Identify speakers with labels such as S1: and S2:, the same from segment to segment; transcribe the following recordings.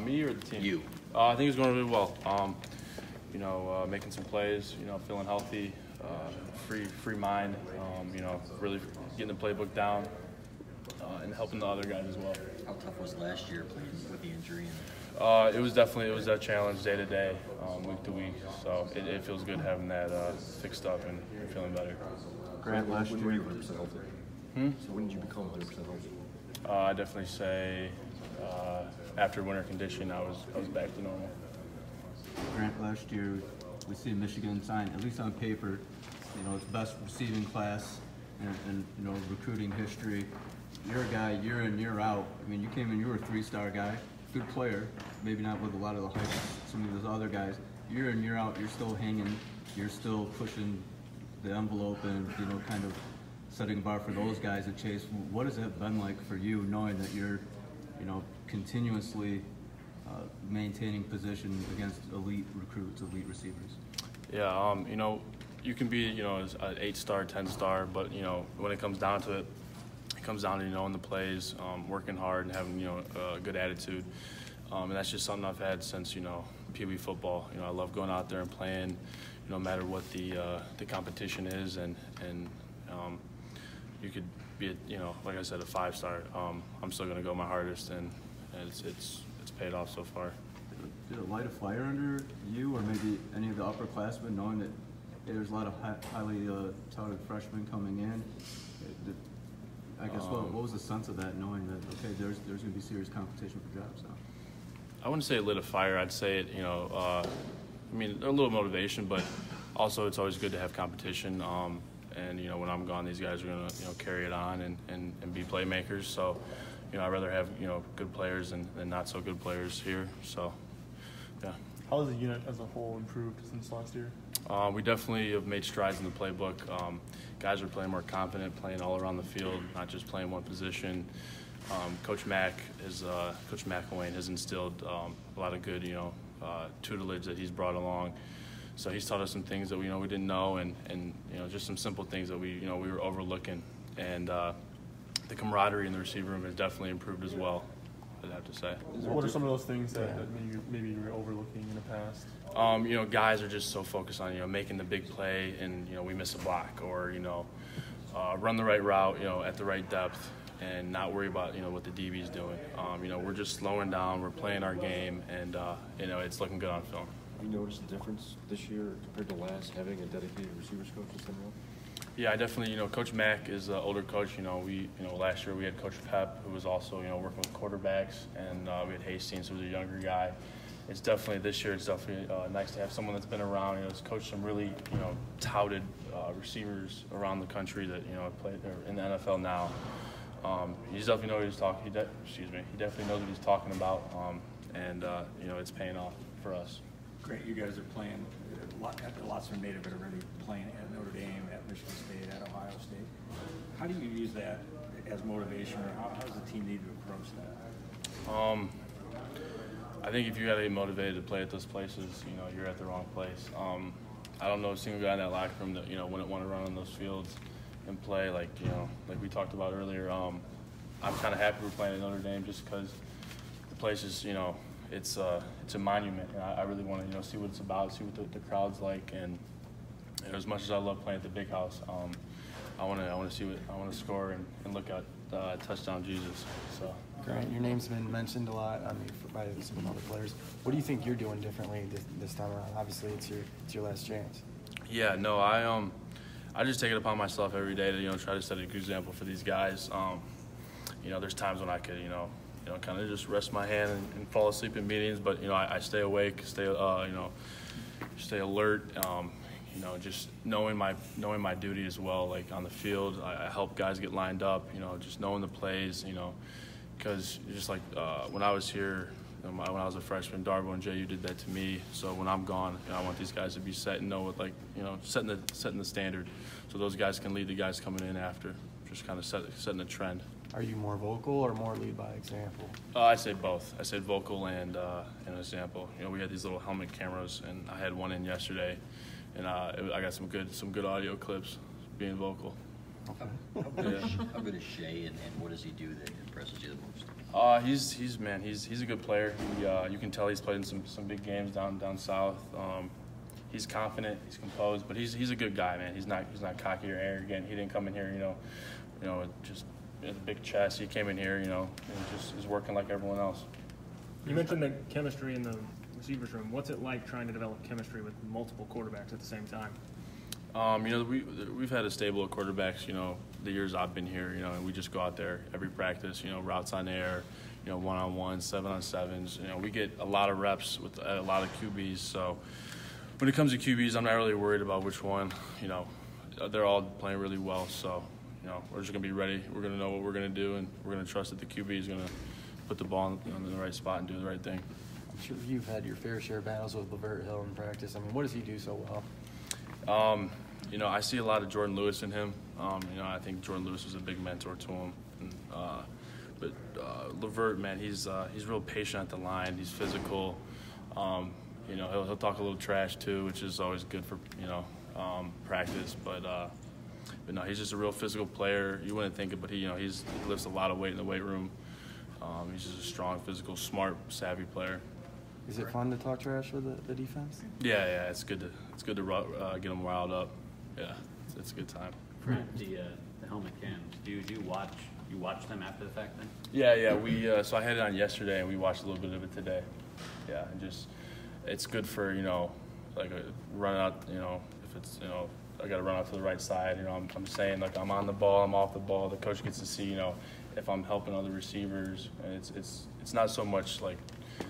S1: Me or the team?
S2: You.
S1: I think it's going really well. Making some plays, feeling healthy, free mind, really getting the playbook down, and helping the other guys as well.
S2: How tough was last year playing with the injury?
S1: It was a challenge day to day, week to week. So it feels good having that fixed up and feeling better.
S3: Grant, last year,
S4: When were you 100% healthy? So when did you become 100% healthy?
S1: I definitely say after winter condition, I was back to normal.
S3: Grant, last year, we see Michigan sign, at least on paper, its best receiving class and recruiting history. You're a guy year in, year out. I mean, you came in, you were a 3-star guy, good player, maybe not with a lot of the hype some of those other guys. Year in, year out, you're still hanging, you're still pushing the envelope and, kind of setting a bar for those guys to chase. What has it been like for you knowing that you're, continuously maintaining position against elite recruits, elite receivers?
S1: Yeah, you can be, as an 8-star, 10-star, but, when it comes down to it, it comes down to, knowing the plays, working hard and having, a good attitude. And that's just something I've had since, Pee Wee football. I love going out there and playing, no matter what the competition is. And you could be, like I said, a 5-star. I'm still going to go my hardest, and it's paid off so far.
S3: Did it light a fire under you or maybe any of the upperclassmen, knowing that there's a lot of highly touted freshmen coming in? I guess what was the sense of that, knowing that, okay, there's going to be serious competition for jobs now?
S1: I wouldn't say it lit a fire. I'd say it, a little motivation, but also it's always good to have competition. And, when I'm gone, these guys are going to, carry it on and be playmakers. So, I'd rather have, good players than not so good players here. So, yeah.
S4: How has the unit as a whole improved since last year?
S1: We definitely have made strides in the playbook. Guys are playing more confident, playing all around the field, not just playing one position. Coach McElwain has instilled a lot of good, tutelage that he's brought along. So he's taught us some things that we didn't know, and just some simple things that we were overlooking. And the camaraderie in the receiver room has definitely improved as well, I'd have to say.
S4: What are some of those things that maybe you were overlooking in the past?
S1: Guys are just so focused on, making the big play, and, we miss a block, or, run the right route, at the right depth, and not worry about, what the DB's doing. We're just slowing down, we're playing our game, and, it's looking good on film.
S4: Have you noticed a difference this year compared to last, having a dedicated receivers coach in center?
S1: Yeah, I definitely, Coach Mack is an older coach. Last year we had Coach Pep, who was also, working with quarterbacks, and we had Hastings, who was a younger guy. This year it's definitely nice to have someone that's been around, has coached some really, touted receivers around the country that, play in the NFL now. He definitely knows what he's talking. He definitely knows what he's talking about, and it's paying off for us.
S5: Great, you guys are playing. Lots of native are already playing at Notre Dame, at Michigan State, at Ohio State. How do you use that as motivation, or how does the team need to approach that?
S1: I think if you got to get motivated to play at those places, you're at the wrong place. I don't know a single guy in that locker room that wouldn't want to run on those fields and play like we talked about earlier. I'm kind of happy we're playing at Notre Dame just because the place is it's a monument. I really want to see what it's about, see what the crowd's like, and as much as I love playing at the big house, I want to score and look at touchdown Jesus. So.
S6: Grant, your name's been mentioned a lot by some other players. What do you think you're doing differently this time around? Obviously, it's your last chance.
S1: Yeah, no, I just take it upon myself every day to try to set a good example for these guys. There's times when I could kind of just rest my hand and fall asleep in meetings, but I stay awake, stay alert. Just knowing my duty as well. Like on the field, I help guys get lined up. Just knowing the plays. Because just like when I was here, when I was a freshman, Darbo and J.U. did that to me. So when I'm gone, I want these guys to be set and know what setting the standard, so those guys can lead the guys coming in after. Just kind of setting a trend.
S6: Are you more vocal or more lead by example?
S1: I say both. I said vocal and example. We had these little helmet cameras, and I had one in yesterday, and I got some good audio clips being vocal.
S2: How good is Shea, and what does he do that impresses you the most?
S1: He's a good player. You can tell he's played in some big games down south. He's confident, he's composed, but he's a good guy, man. He's not cocky or arrogant. He didn't come in here, just with a big chest. He came in here, and just is working like everyone else.
S7: You mentioned the chemistry in the receivers room. What's it like trying to develop chemistry with multiple quarterbacks at the same time?
S1: We've had a stable of quarterbacks, the years I've been here, and we just go out there every practice, routes on air, one-on-ones, 7-on-7s. We get a lot of reps with a lot of QBs. So when it comes to QBs, I'm not really worried about which one. They're all playing really well. So, we're just going to be ready. We're going to know what we're going to do, and we're going to trust that the QB is going to put the ball in the right spot and do the right thing.
S6: I'm sure you've had your fair share of battles with LeVert Hill in practice. I mean, what does he do so well?
S1: I see a lot of Jordan Lewis in him. I think Jordan Lewis was a big mentor to him. But LeVert, man, he's real patient at the line. He's physical. He'll talk a little trash too, which is always good for practice. But no, he's just a real physical player. You wouldn't think it, but he lifts a lot of weight in the weight room. He's just a strong, physical, smart, savvy player.
S6: Is it fun to talk trash with the defense?
S1: Yeah, it's good to get them riled up. Yeah, it's a good time.
S8: Brent, the helmet cams. Do you watch them after the fact then?
S1: Yeah. We so I had it on yesterday, and we watched a little bit of it today. Yeah, and just it's good for like a run out. If it's I got to run out to the right side. I'm saying like I'm on the ball, I'm off the ball. The coach gets to see if I'm helping other receivers, and it's not so much like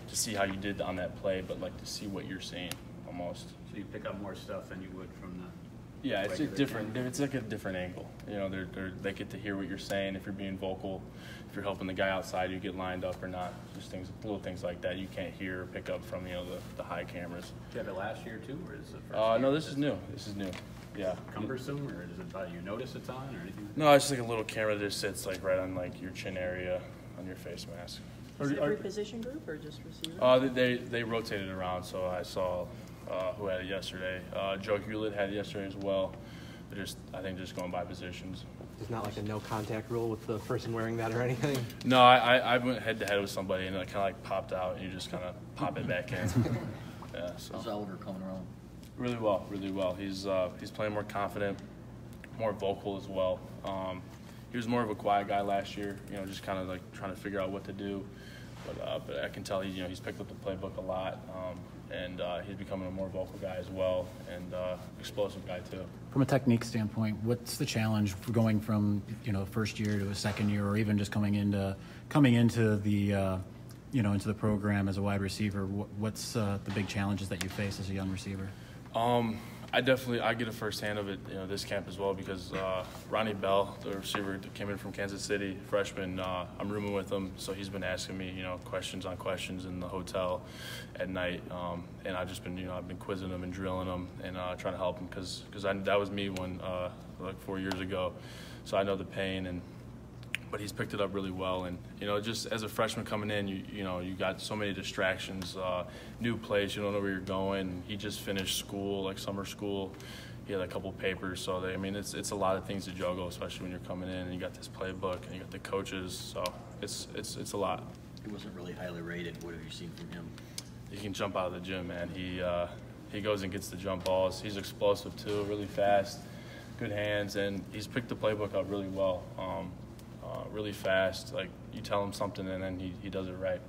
S1: to see how you did on that play, but like to see what you're seeing almost.
S8: So you pick up more stuff than you would from the.
S1: Yeah, it's different. It's like a different angle. They get to hear what you're saying. If you're being vocal, if you're helping the guy outside, you get lined up or not. Just little things like that you can't hear or pick up from the high cameras.
S8: Did you have it last year too, or is it the first year?
S1: No, this is new. This is new. Yeah.
S8: Cumbersome, or is it you notice it's on or anything?
S1: No, it's just like a little camera that just sits like right on like your chin area on your face mask.
S9: Is it every position group or just receiver?
S1: They rotated around, so I saw who had it yesterday. Joe Hewlett had it yesterday as well. I think just going by positions.
S10: There's not like a no contact rule with the person wearing that or anything?
S1: No, I went head to head with somebody and it kind of like popped out and you just kind of pop it back in. Yeah. So.
S2: How's Oliver coming around?
S1: Really well. He's playing more confident, more vocal as well. He was more of a quiet guy last year, just kind of like trying to figure out what to do. But I can tell he's picked up the playbook a lot, and he's becoming a more vocal guy as well, and explosive guy too.
S11: From a technique standpoint, what's the challenge for going from first year to a second year, or even just coming into the into the program as a wide receiver? What's the big challenges that you face as a young receiver?
S1: I get a first hand of it, this camp as well, because Ronnie Bell, the receiver that came in from Kansas City, freshman, I'm rooming with him, so he's been asking me, questions on questions in the hotel at night, and I've just been, I've been quizzing him and drilling him and trying to help him, because that was me when like 4 years ago, so I know the pain but he's picked it up really well, and just as a freshman coming in, you got so many distractions, new place, you don't know where you're going. He just finished school, like summer school. He had a couple papers, so it's a lot of things to juggle, especially when you're coming in and you got this playbook and you got the coaches, so it's a lot.
S2: He wasn't really highly rated. What have you seen from him?
S1: He can jump out of the gym, man. He goes and gets the jump balls. He's explosive too, really fast, good hands, and he's picked the playbook up really well. Really fast, like you tell him something and then he does it right.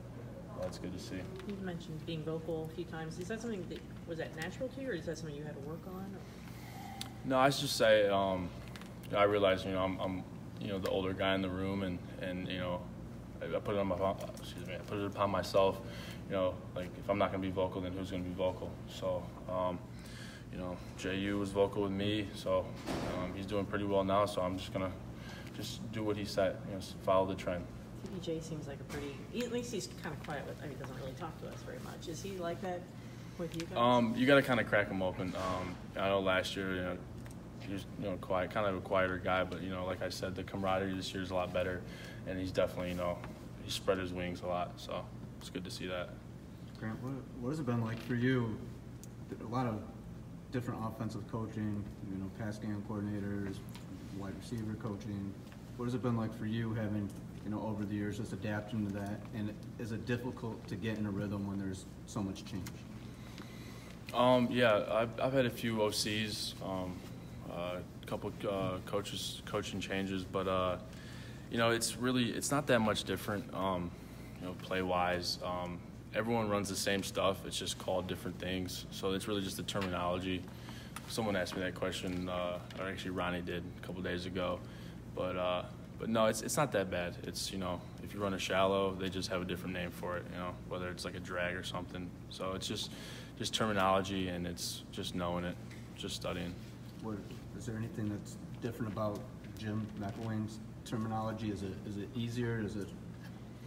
S1: Well, that's good to see.
S9: You mentioned being vocal a few times. Is that something that was that natural to you, or is that something you had to work on? Or?
S1: No, I just say I realize I'm the older guy in the room, and I put it upon myself. Like if I'm not gonna be vocal, then who's gonna be vocal? So JU was vocal with me, so he's doing pretty well now. So I'm just gonna do what he said, follow the trend.
S9: TPJ seems like at least he's kind of quiet he doesn't really talk to us very much. Is he like that with you guys?
S1: You got to kind of crack him open. I know last year, he was, quiet, kind of a quieter guy, but, like I said, the camaraderie this year is a lot better, and he's definitely, he spread his wings a lot, so it's good to see that.
S3: Grant, what has it been like for you? A lot of different offensive coaching, pass game coordinators, wide receiver coaching. What has it been like for you having over the years, just adapting to that? And is it difficult to get in a rhythm when there's so much change?
S1: Yeah, I've had a few OCs, a couple coaching changes, but it's not that much different. Play wise, everyone runs the same stuff. It's just called different things. So it's really just the terminology. Someone asked me that question, or actually Ronnie did a couple days ago, but no, it's not that bad. It's if you run a shallow, they just have a different name for it. Whether it's like a drag or something. So it's just terminology, and it's just knowing it, just studying.
S3: Is there anything that's different about Jim McElwain's terminology? Is it easier? Is it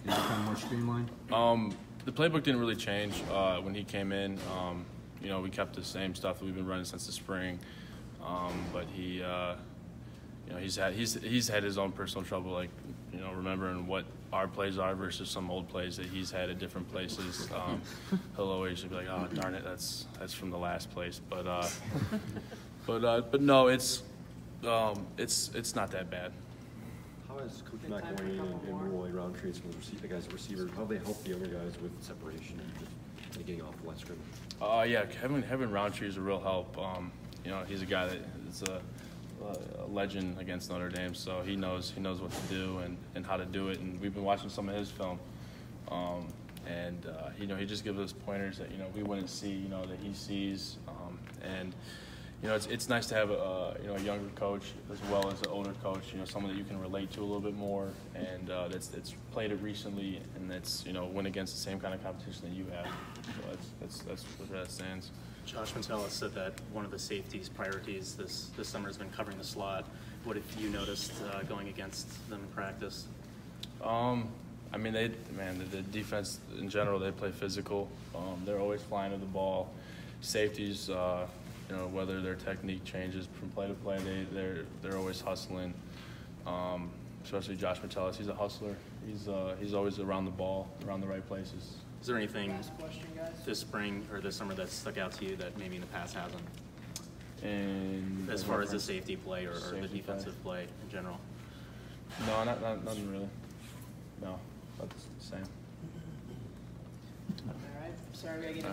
S3: kind of more streamlined?
S1: The playbook didn't really change when he came in. We kept the same stuff that we've been running since the spring, but he's had his own personal trouble, like remembering what our plays are versus some old plays that he's had at different places. He'll always be like, "Oh, darn it, that's from the last place." But no, it's not that bad.
S4: How has Coach McElwain and Roy Roundtree, some of the guys, receivers, how they help the younger guys with separation and just getting off the line scrimmage?
S1: Yeah, having Roundtree is a real help. He's a guy that is a legend against Notre Dame, so he knows what to do and how to do it. And we've been watching some of his film, and he just gives us pointers that we wouldn't see, that he sees, and. It's nice to have a younger coach as well as an older coach. Someone that you can relate to a little bit more, and that's played it recently, and that's went against the same kind of competition that you have. So that's where that stands.
S12: Josh Metellus said that one of the safeties priorities this summer has been covering the slot. What have you noticed going against them in practice?
S1: The defense in general, they play physical. They're always flying to the ball. Safeties. Whether their technique changes from play to play, they're always hustling. Especially Josh Metellus, he's a hustler. He's always around the ball, around the right places.
S12: Is there anything this spring or this summer that stuck out to you that maybe in the past hasn't?
S1: And
S12: as far as the safety play or the defensive play in general?
S1: No, nothing really. No, about the same.
S9: All right. Sorry, I get